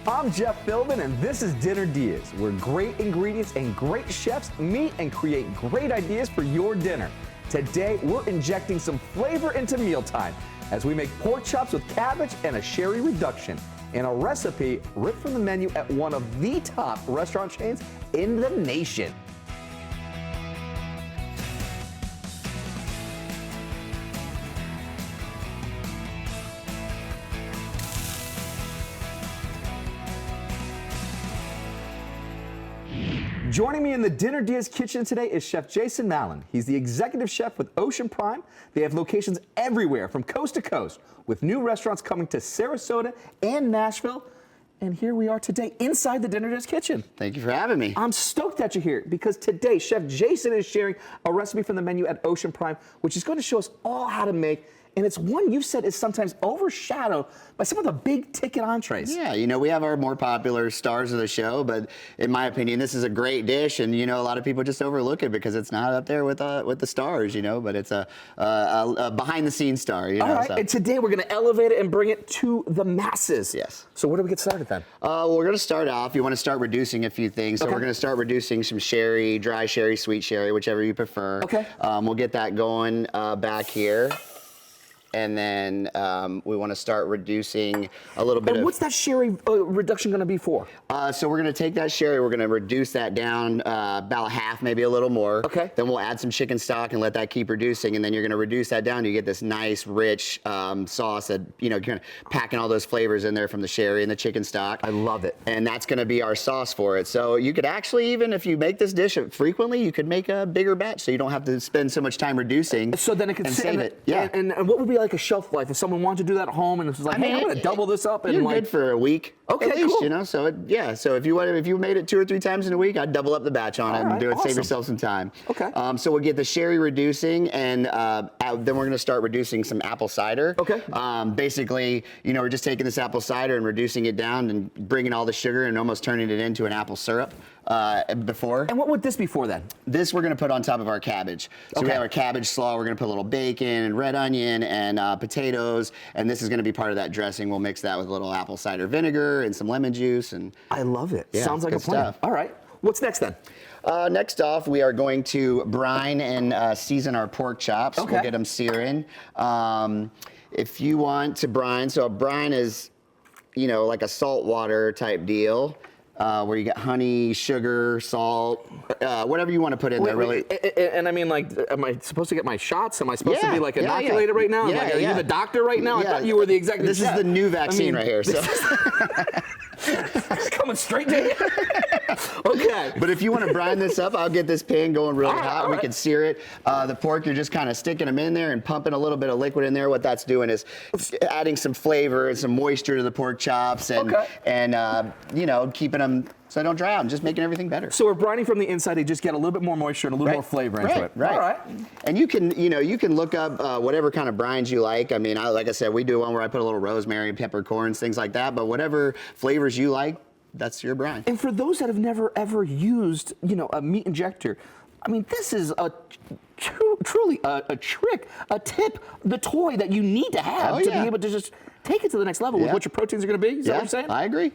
I'm Jeff Philbin, and this is Dinner DeeAs, where great ingredients and great chefs meet and create great ideas for your dinner. Today, we're injecting some flavor into mealtime as we make pork chops with cabbage and a sherry reduction in a recipe ripped from the menu at one of the top restaurant chains in the nation. Joining me in the Dinner DeeAs kitchen today is Chef Jason Mallon. He's the executive chef with Ocean Prime. They have locations everywhere from coast to coast, with new restaurants coming to Sarasota and Nashville. And here we are today inside the Dinner DeeAs kitchen. Thank you for having me. I'm stoked that you're here because today Chef Jason is sharing a recipe from the menu at Ocean Prime, which is going to show us all how to make. And it's one you said is sometimes overshadowed by some of the big ticket entrees. Yeah, you know, we have our more popular stars of the show, but in my opinion, this is a great dish, and you know, a lot of people just overlook it because it's not up there with the stars, you know. But it's a behind-the-scenes star, you know. All right, so. and today we're going to elevate it and bring it to the masses. Yes. So where do we get started then? Well, we're going to start off. You want to start reducing a few things, so Okay. we're going to start reducing some sherry, dry sherry, sweet sherry, whichever you prefer. Okay. We'll get that going back here. And then we want to start reducing a little bit And what's that sherry reduction going to be for? So we're going to take that sherry, we're going to reduce that down about half, maybe a little more. Okay. Then we'll add some chicken stock and let that keep reducing, and then you're going to reduce that down. You get this nice, rich sauce that, you know, kind of packing all those flavors in there from the sherry and the chicken stock. I love it. And that's going to be our sauce for it. So you could actually, even if you make this dish frequently, you could make a bigger batch so you don't have to spend so much time reducing. So then it can sit save in it. Yeah. And what would be like a shelf life if someone wanted to do that at home and it was like, hey, I'm going to double this up and you're like. good for a week. Okay, at least, cool. you know. So so if you made it 2 or 3 times in a week, I'd double up the batch on it and do it. Awesome. Save yourself some time. Okay. So we'll get the sherry reducing, and then we're going to start reducing some apple cider. Okay. Basically, you know, we're just taking this apple cider and reducing it down and bringing all the sugar and almost turning it into an apple syrup. Before. And what would this be for then? This we're going to put on top of our cabbage. So we Okay. have our cabbage slaw. We're going to put a little bacon and red onion and potatoes, and this is going to be part of that dressing. We'll mix that with a little apple cider vinegar and some lemon juice. And I love it. Yeah, Sounds like a good plan. stuff. All right. What's next then? Next off, we are going to brine and season our pork chops. Okay. We'll get them searing. If you want to brine, so a brine is, you know, like a salt water type deal. Where you get honey, sugar, salt, whatever you want to put in there, really. And I mean, like, am I supposed to get my shots? Am I supposed to Yeah, be like yeah, inoculated right now? yeah, Like, are yeah. you the doctor right now? I Yeah. thought you were the executive This chef. is the new vaccine right here. So. Coming straight to you. Okay. But if you want to brine this up, I'll get this pan going really All right, hot. all We right. can sear it. The pork, you're just kind of sticking them in there and pumping a little bit of liquid in there. What that's doing is adding some flavor and some moisture to the pork chops, and you know, keeping them so they don't dry out and just making everything better. So we're brining from the inside to just get a little bit more moisture and a little more flavor into it. Right. All right. And you can look up whatever kind of brines you like. I mean, like I said, we do one where I put a little rosemary, peppercorns, things like that. But whatever flavors you like, that's your brine. And for those that have never ever used, you know, a meat injector, I mean, this is truly a trick, a tip, the toy that you need to have to be able to just take it to the next level with what your proteins are going to be. Is that what I'm saying? I agree.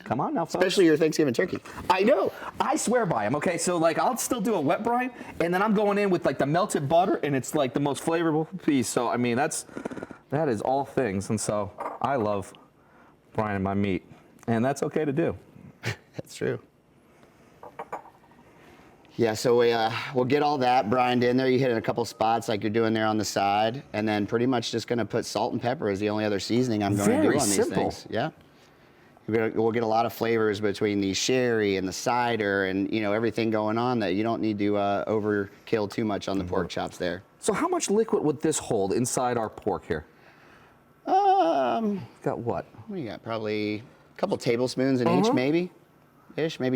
Come on now, folks. Especially your Thanksgiving turkey. I know. I swear by them. Okay, so like I'll still do a wet brine, and then I'm going in with like the melted butter, and it's like the most flavorful piece. So I mean, that is all things, and so I love brining my meat, and that's okay to do. That's true. Yeah, so we'll get all that brined in there. You hit in a couple spots like you're doing there on the side, and then pretty much just going to put salt and pepper as the only other seasoning I'm going to do on these things. Yeah. We'll get a lot of flavors between the sherry and the cider and, you know, everything going on that you don't need to overkill too much on the pork chops there. So how much liquid would this hold inside our pork here? Got what? What do you got? Probably a couple tablespoons in each, maybe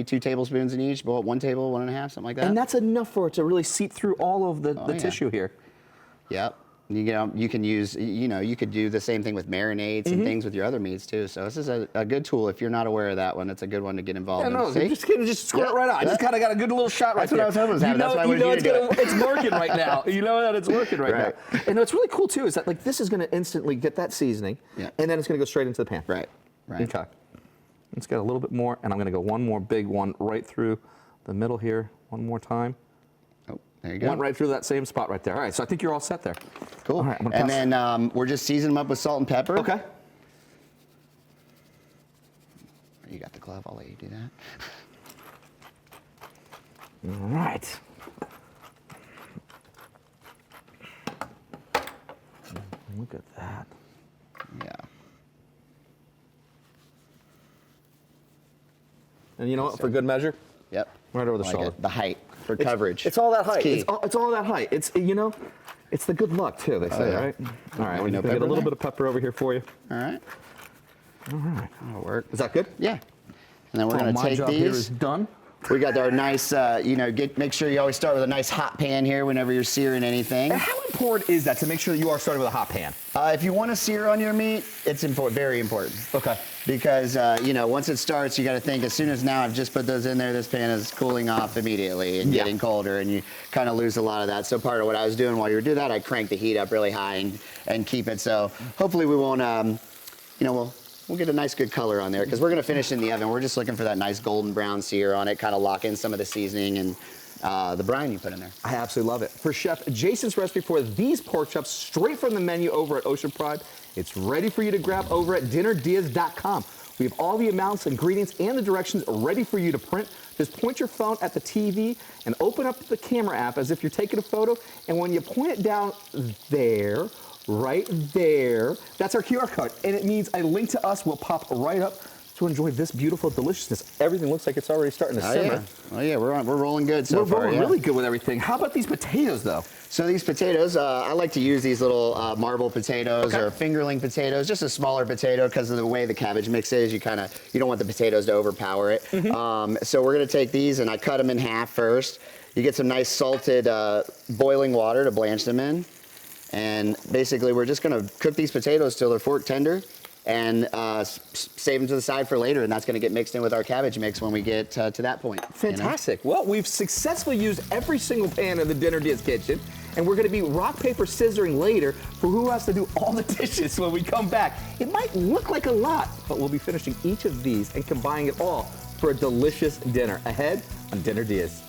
2 tablespoons in each, but 1 table, 1.5, something like that. And that's enough for it to really seep through all of the tissue here. Yep. You can use, you could do the same thing with marinades and things with your other meats too. So this is a good tool. If you're not aware of that one, it's a good one to get involved in. No, See? just squirt right out. I just kind of got a good little shot right That's what I was hoping was happening. That's why I wanted you to do it. It's working right now. You know that it's working right now. And what's really cool too is that like this is going to instantly get that seasoning, and then it's going to go straight into the pan. Right. Okay. Let's get a little bit more, and I'm gonna go one more big one right through the middle here, one more time. Oh, there you go. Went right through that same spot right there. All right, so I think you're all set there. Cool. All right, and then we're just seasoning them up with salt and pepper. Okay. You got the glove, I'll let you do that. All right. Look at that. Yeah. And you know what, for good measure? Yep. Right over the Like shoulder. it. The height for coverage. It's all that height. It's It's all that height. It's, you know, it's the good luck too, they say, yeah. right? All right, we're no gonna get a pepper little there? bit of pepper over here for you. All right. All right. That'll work. Is that good? Yeah. And then we're going to My take job here is these. done. We got our nice, make sure you always start with a nice hot pan here whenever you're searing anything. And how important is that to make sure that you are starting with a hot pan? If you want to sear on your meat, it's important, very important. Okay. Because, once it starts, you got to think, as soon as now I've just put those in there, this pan is cooling off immediately and getting colder, and you kind of lose a lot of that. So part of what I was doing while you were doing that, I cranked the heat up really high and keep it. So hopefully we won't, we'll get a nice good color on there, because we're going to finish in the oven. We're just looking for that nice golden brown sear on it, kind of lock in some of the seasoning and the brine you put in there. I absolutely love it. For Chef Jason's recipe for these pork chops straight from the menu over at Ocean Pride, it's ready for you to grab over at dinnerdeas.com. We have all the amounts, ingredients, and the directions ready for you to print. Just point your phone at the TV and open up the camera app as if you're taking a photo. And when you point it down there, right there, that's our QR code. And it means a link to us will pop right up to enjoy this beautiful deliciousness. Everything looks like it's already starting to simmer. Yeah. Oh yeah, we're rolling good so far. We're rolling really good with everything. How about these potatoes though? So these potatoes, I like to use these little marble potatoes or fingerling potatoes, just a smaller potato because of the way the cabbage mix is. You don't want the potatoes to overpower it. So we're gonna take these, and I cut them in half first. You get some nice salted boiling water to blanch them in. And basically we're just gonna cook these potatoes till they're fork tender, and save them to the side for later, and that's gonna get mixed in with our cabbage mix when we get to that point. Fantastic. Well, we've successfully used every single pan in the Dinner Diaz kitchen, and we're gonna be rock, paper, scissoring later for who has to do all the dishes when we come back. It might look like a lot, but we'll be finishing each of these and combining it all for a delicious dinner ahead on Dinner Diaz.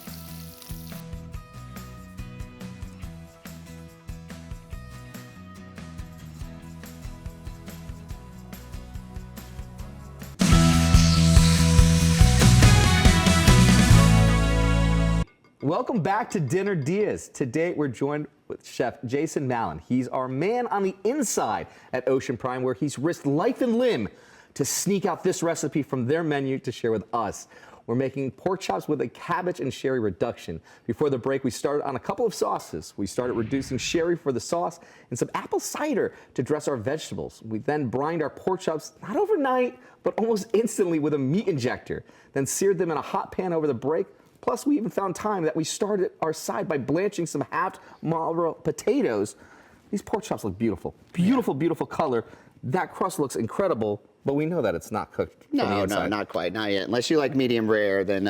Welcome back to Dinner Diaz. Today we're joined with Chef Jason Mallon. He's our man on the inside at Ocean Prime, where he's risked life and limb to sneak out this recipe from their menu to share with us. We're making pork chops with a cabbage and sherry reduction. Before the break, we started on a couple of sauces. We started reducing sherry for the sauce and some apple cider to dress our vegetables. We then brined our pork chops, not overnight, but almost instantly with a meat injector, then seared them in a hot pan over the break. Plus, we even found time that we started our side by blanching some halved Marlboro potatoes. These pork chops look beautiful. Beautiful, beautiful color. That crust looks incredible, but we know that it's not cooked from the inside. No, not quite, not yet. Unless you like medium rare, then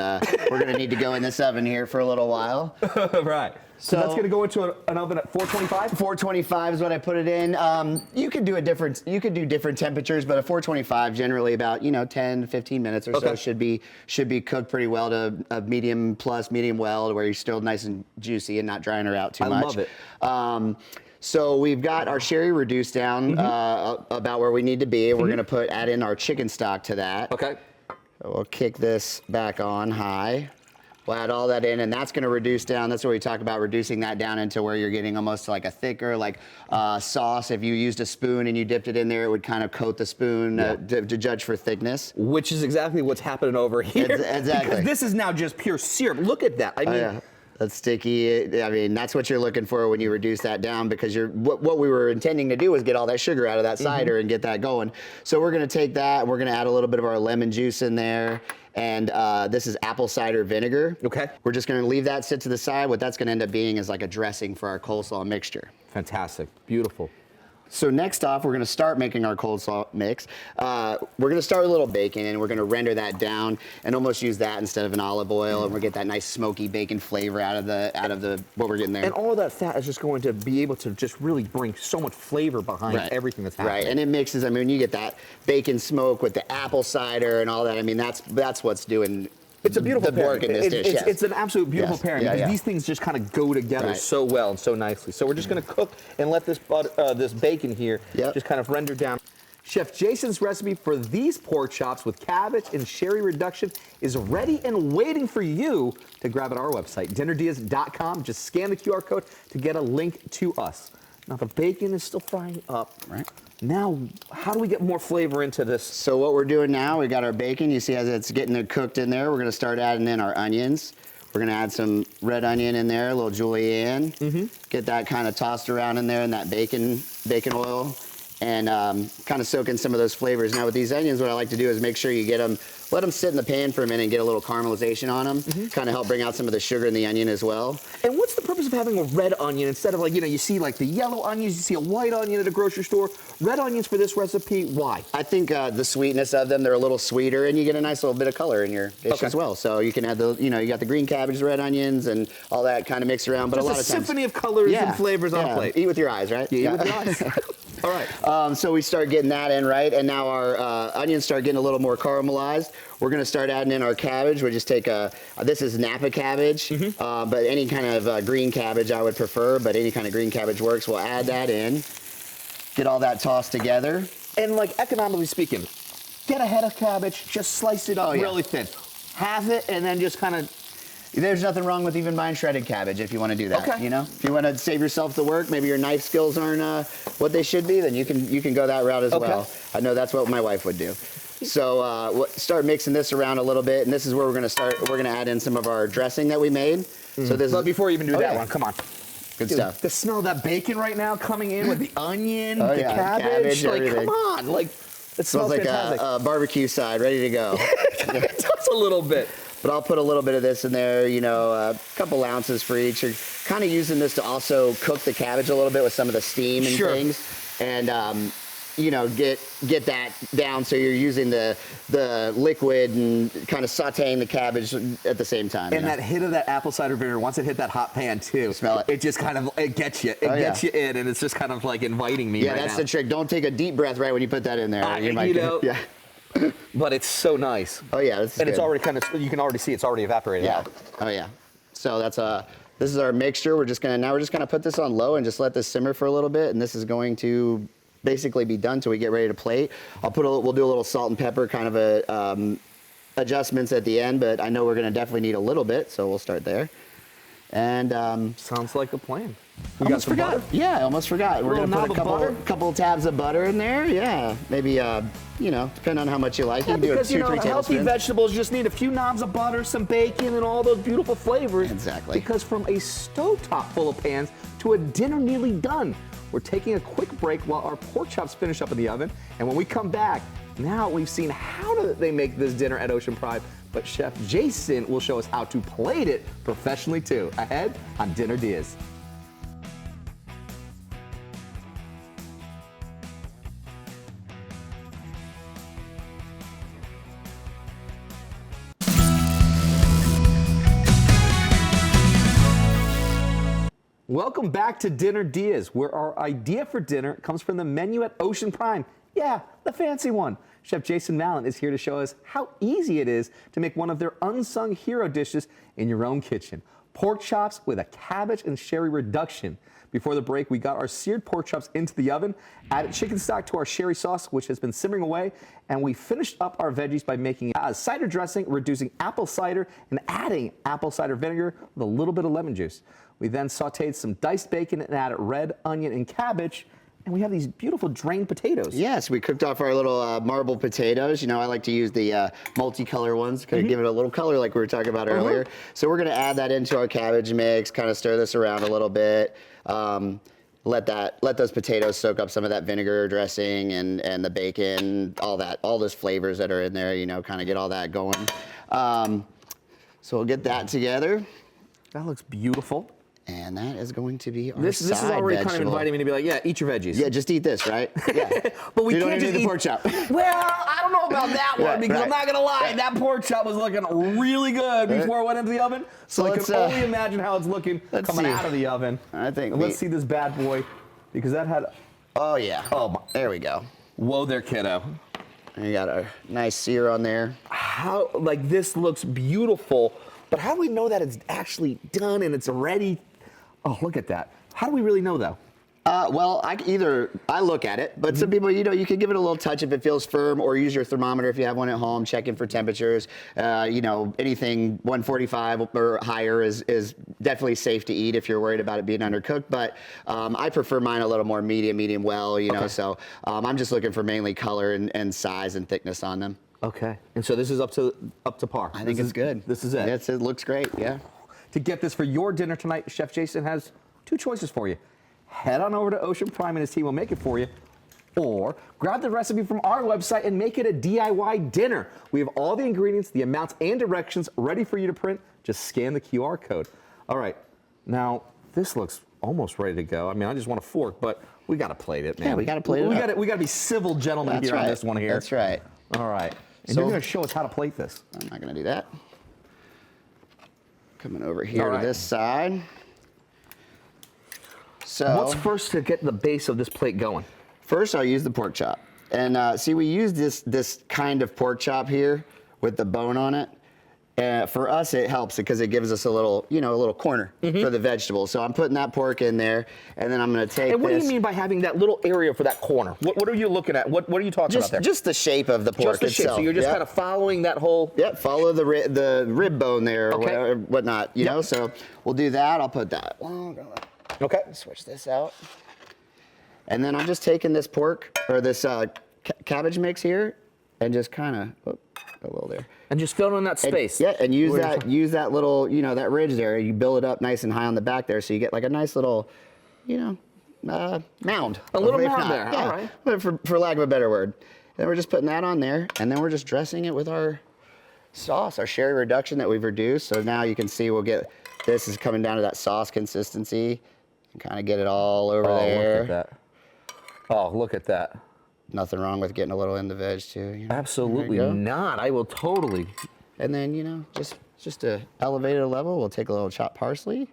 we're gonna need to go in this oven here for a little while. Right. So that's gonna go into an oven at 425? 425 is what I put it in. You could do different temperatures, but at 425, generally about 10 to 15 minutes or so should be cooked pretty well to a medium plus, medium well, where you're still nice and juicy and not drying her out too much. I love it. So we've got our sherry reduced down about where we need to be. We're gonna add in our chicken stock to that. Okay. So we'll kick this back on high. We'll add all that in, and that's going to reduce down. That's where we talk about reducing that down into where you're getting almost like a thicker, sauce. If you used a spoon and you dipped it in there, it would kind of coat the spoon to judge for thickness. Which is exactly what's happening over here. Exactly. Because this is now just pure syrup. Look at that. I mean, that's sticky. I mean, that's what you're looking for when you reduce that down, because what we were intending to do was get all that sugar out of that cider and get that going. So we're going to take that, we're going to add a little bit of our lemon juice in there. And this is apple cider vinegar. Okay. We're just gonna leave that sit to the side. What that's gonna end up being is like a dressing for our coleslaw mixture. Fantastic, beautiful. So next off, we're gonna start making our cold salt mix. We're gonna start with a little bacon, and we're gonna render that down and almost use that instead of an olive oil, and we'll get that nice smoky bacon flavor out of the what we're getting there. And all of that fat is just going to be able to just really bring so much flavor behind everything that's happening. Right, and it mixes. I mean, you get that bacon smoke with the apple cider and all that. I mean, that's what's doing. It's a beautiful work in this dish. It's an absolute beautiful pairing because these things just kind of go together so well and so nicely. So we're just going to cook and let this this bacon here just kind of render down. Chef Jason's recipe for these pork chops with cabbage and sherry reduction is ready and waiting for you to grab at our website, dinnerdeas.com. Just scan the QR code to get a link to us. Now the bacon is still frying up. Right. Now, how do we get more flavor into this? So what we're doing now, we got our bacon. You see as it's getting cooked in there, we're gonna start adding in our onions. We're gonna add some red onion in there, a little julienne. Get that kind of tossed around in there in that bacon oil, and kind of soak in some of those flavors. Now with these onions, what I like to do is make sure you get them, let them sit in the pan for a minute and get a little caramelization on them. Kind of help bring out some of the sugar in the onion as well. And what's the purpose of having a red onion instead of, like, you know, you see like the yellow onions, you see a white onion at a grocery store. Red onions for this recipe, why? I think the sweetness of them, they're a little sweeter, and you get a nice little bit of color in your dish as well. So you can add the, you know, you got the green cabbage, the red onions, and all that kind of mixed around. But Just a lot of times, symphony of colors and flavors on a plate. Eat with your eyes, right? Yeah, eat with your eyes. All right. So we start getting that in, right? And now our onions start getting a little more caramelized. We're gonna start adding in our cabbage. We just take this is Napa cabbage, but any kind of green cabbage I would prefer, but any kind of green cabbage works. We'll add that in, get all that tossed together. And like economically speaking, get a head of cabbage, just slice it up really thin. Halve it, and then just kind of. There's nothing wrong with even buying shredded cabbage if you want to do that. You know, if you want to save yourself the work, maybe your knife skills aren't what they should be, then you can go that route as well. I know that's what my wife would do. So we'll start mixing this around a little bit, and this is where we're gonna start. We're gonna add in some of our dressing that we made. So this. But before you even do that one, come on. Good stuff. The smell of that bacon right now coming in with the onion, the cabbage, like everything. come on, like it smells like fantastic. a barbecue side, ready to go. It does a little bit. But I'll put a little bit of this in there, you know, a couple ounces for each. You're kind of using this to also cook the cabbage a little bit with some of the steam and things, and you know, get that down so you're using the liquid and kind of sautéing the cabbage at the same time. And that hit of that apple cider vinegar, once it hit that hot pan too, smell it. It just kind of gets you. It gets you in, and it's just kind of like inviting me. Yeah, that's the trick. Don't take a deep breath right when you put that in there. You know. Yeah. But it's so nice. Oh yeah, this is and it's already kind of, you can already see it's already evaporated out. Oh yeah. So that's this is our mixture. We're just gonna put this on low and just let this simmer for a little bit, and this is going to basically be done till we get ready to plate. We'll do a little salt and pepper kind of adjustments at the end, but I know we're gonna definitely need a little bit, so we'll start there. And sounds like a plan. We almost forgot. Yeah, I almost forgot. We're gonna put a couple tabs of butter in there. Yeah, maybe you know, depending on how much you like. Yeah, you can do because, 2 or 3 healthy tablespoons. vegetables just need a few knobs of butter, some bacon, and all those beautiful flavors. Exactly. Because from a stovetop full of pans to a dinner nearly done, we're taking a quick break while our pork chops finish up in the oven. And when we come back, now we've seen how they make this dinner at Ocean Pride, but Chef Jason will show us how to plate it professionally too. Ahead on Dinner Diaz. Welcome back to Dinner Diaz, where our idea for dinner comes from the menu at Ocean Prime. Yeah, the fancy one. Chef Jason Mallon is here to show us how easy it is to make one of their unsung hero dishes in your own kitchen. Pork chops with a cabbage and sherry reduction. Before the break, we got our seared pork chops into the oven, added chicken stock to our sherry sauce, which has been simmering away, and we finished up our veggies by making a cider dressing, reducing apple cider, and adding apple cider vinegar with a little bit of lemon juice. We then sauteed some diced bacon and added red onion and cabbage, and we have these beautiful drained potatoes. Yes, we cooked off our little marble potatoes. You know, I like to use the multicolor ones, kind of give it a little color like we were talking about earlier. So we're gonna add that into our cabbage mix, kind of stir this around a little bit. Let those potatoes soak up some of that vinegar dressing and the bacon, all those flavors that are in there, you know, kind of get all that going. So we'll get that together. That looks beautiful. And that is going to be our This is already vegetable. kind of inviting me to be like, yeah, eat your veggies. Yeah, just eat this, right? Yeah. But we you can't don't just eat eat the pork chop. Well, I don't know about that one because I'm not gonna lie, that pork chop was looking really good before it went into the oven. So I can only imagine how it's looking coming out of the oven. I think. Let's see this bad boy because that had. Oh yeah. Oh my. There we go. Whoa there, kiddo. And you got a nice sear on there. How this looks beautiful, but how do we know that it's actually done and it's ready? Oh, look at that. How do we really know, though? Well, I look at it, but some people, you can give it a little touch if it feels firm, or use your thermometer if you have one at home, check in for temperatures. Anything 145 or higher is definitely safe to eat if you're worried about it being undercooked. But I prefer mine a little more medium well, know. So I'm just looking for mainly color and size and thickness on them. Okay. And so this is up to par. I think it's good. This is it. It looks great. Yeah. To get this for your dinner tonight, Chef Jason has 2 choices for you. Head on over to Ocean Prime and his team will make it for you. Or grab the recipe from our website and make it a DIY dinner. We have all the ingredients, the amounts, and directions ready for you to print. Just scan the QR code. All right. Now, this looks almost ready to go. I mean, I just want a fork, but we got to plate it, man. Yeah, we got to plate it. We got to be civil gentlemen here on this one here. That's right. All right. And you're going to show us how to plate this. I'm not going to do that. Coming over here to this side. So what's first to get the base of this plate going? First, I'll use the pork chop. And see, we use this kind of pork chop here with the bone on it. For us, it helps because it gives us a little corner for the vegetables. So I'm putting that pork in there, and then I'm going to take. And what do you mean by having that little area for that corner? What are you looking at? What are you talking about there? Just the shape of the pork itself. Just the shape. So you're just kind of following that whole. Yep. Follow the rib bone there, or whatnot. You know. So we'll do that. I'll put that. Okay. Switch this out. And then I'm just taking this pork or this cabbage mix here, and just kind of a little there. And just fill in that space. And use that little, that ridge there. You build it up nice and high on the back there, so you get like a nice little, mound. A little mound there. Yeah. All right. For lack of a better word. Then we're just putting that on there, and then we're just dressing it with our sauce, our sherry reduction that we've reduced. So now you can see this is coming down to that sauce consistency, and kind of get it all over there. Look at that. Oh, look at that. Nothing wrong with getting a little in the veg too. Absolutely not. I will totally. And then, just to elevate it a level, we'll take a little chopped parsley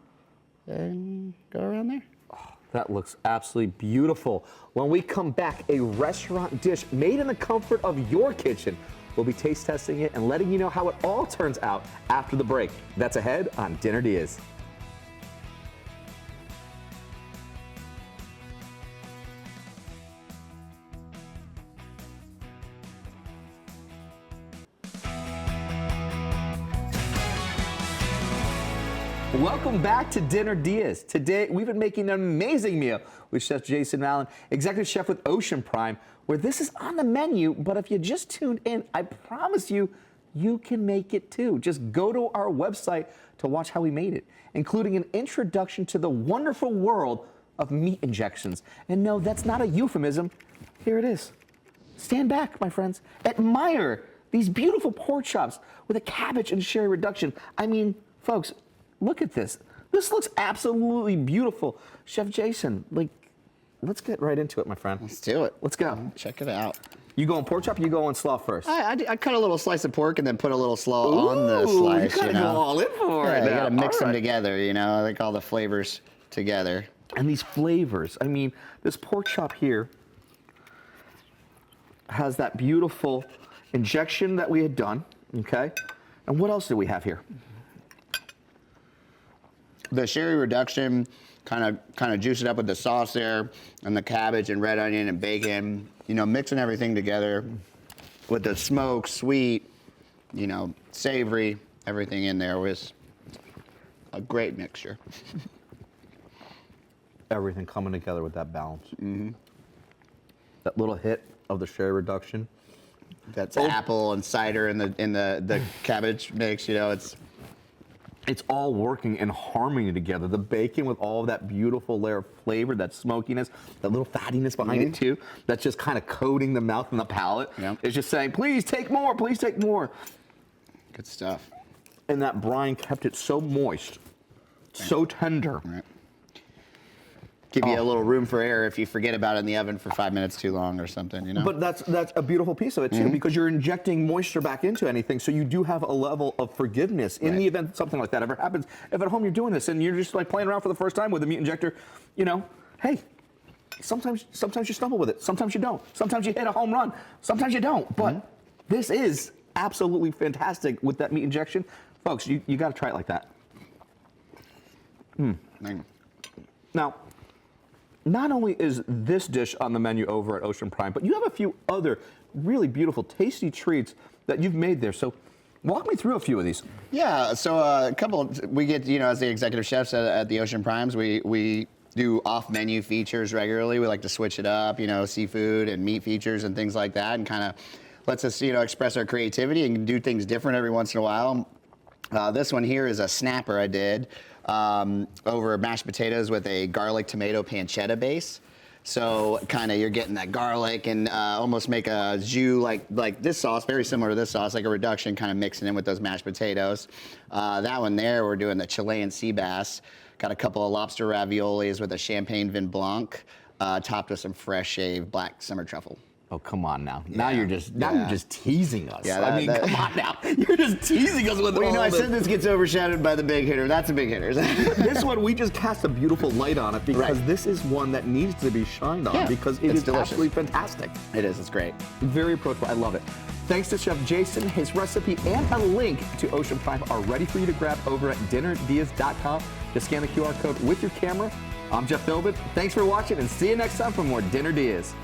and go around there. Oh, that looks absolutely beautiful. When we come back, a restaurant dish made in the comfort of your kitchen. We'll be taste testing it and letting you know how it all turns out after the break. That's ahead on Dinner DeeAs. Welcome back to Dinner DeeAs. Today, we've been making an amazing meal with Chef Jason Allen, executive chef with Ocean Prime, where this is on the menu, but if you just tuned in, I promise you, you can make it too. Just go to our website to watch how we made it, including an introduction to the wonderful world of meat injections. And no, that's not a euphemism. Here it is. Stand back, my friends. Admire these beautiful pork chops with a cabbage and sherry reduction. I mean, folks, look at this. This looks absolutely beautiful. Chef Jason, let's get right into it, my friend. Let's do it. Let's go. Check it out. You going pork chop or you going slaw first? I cut a little slice of pork and then put a little slaw on the slice. You gotta go all in for it. You gotta mix them together, like all the flavors together. And these flavors, I mean, this pork chop here has that beautiful injection that we had done, okay? And what else do we have here? The sherry reduction kind of juice it up with the sauce there, and the cabbage and red onion and bacon, mixing everything together with the smoke, sweet, savory, everything in there was a great mixture. Everything coming together with that balance. Mm-hmm. That little hit of the sherry reduction. That's apple and cider in the cabbage mix, It's all working in harmony together. The bacon with all of that beautiful layer of flavor, that smokiness, that little fattiness behind it too. That's just kind of coating the mouth and the palate. Yep. It's just saying, please take more, please take more. Good stuff. And that brine kept it so moist So tender. Right. Give you a little room for error if you forget about it in the oven for 5 minutes too long or something, you know? But that's a beautiful piece of it too, because you're injecting moisture back into anything, so you do have a level of forgiveness in the event something like that ever happens. If at home you're doing this and you're just like playing around for the first time with a meat injector, you know, hey, sometimes you stumble with it, sometimes you don't, sometimes you hit a home run, sometimes you don't. But this is absolutely fantastic with that meat injection, folks. You got to try it like that. Now, not only is this dish on the menu over at Ocean Prime, but you have a few other really beautiful, tasty treats that you've made there. So walk me through a few of these. Yeah, so a couple, we get, you know, as the executive chefs at the Ocean Primes, we do off-menu features regularly. We like to switch it up, you know, seafood and meat features and things like that, and kind of lets us, you know, express our creativity and do things different every once in a while. This one here is a snapper I did over mashed potatoes with a garlic tomato pancetta base. So kind of you're getting that garlic and almost make a jus like this sauce, very similar to this sauce, like a reduction, kind of mixing in with those mashed potatoes. That one there, we're doing the Chilean sea bass. Got a couple of lobster raviolis with a champagne vin blanc, topped with some fresh shaved black summer truffle. Oh, come on now. Now you're just teasing us. Yeah, I mean, come on now. You're just teasing us with well, you know, I this. said this gets overshadowed by the big hitter. That's a big hitter. This one, we just cast a beautiful light on it because this is one that needs to be shined on because it is delicious. absolutely fantastic. It is. It's great. Very approachable. I love it. Thanks to Chef Jason. His recipe and a link to Ocean Prime are ready for you to grab over at dinnerdeas.com. Just scan the QR code with your camera. I'm Jeff Philbin. Thanks for watching and see you next time for more Dinner Deas.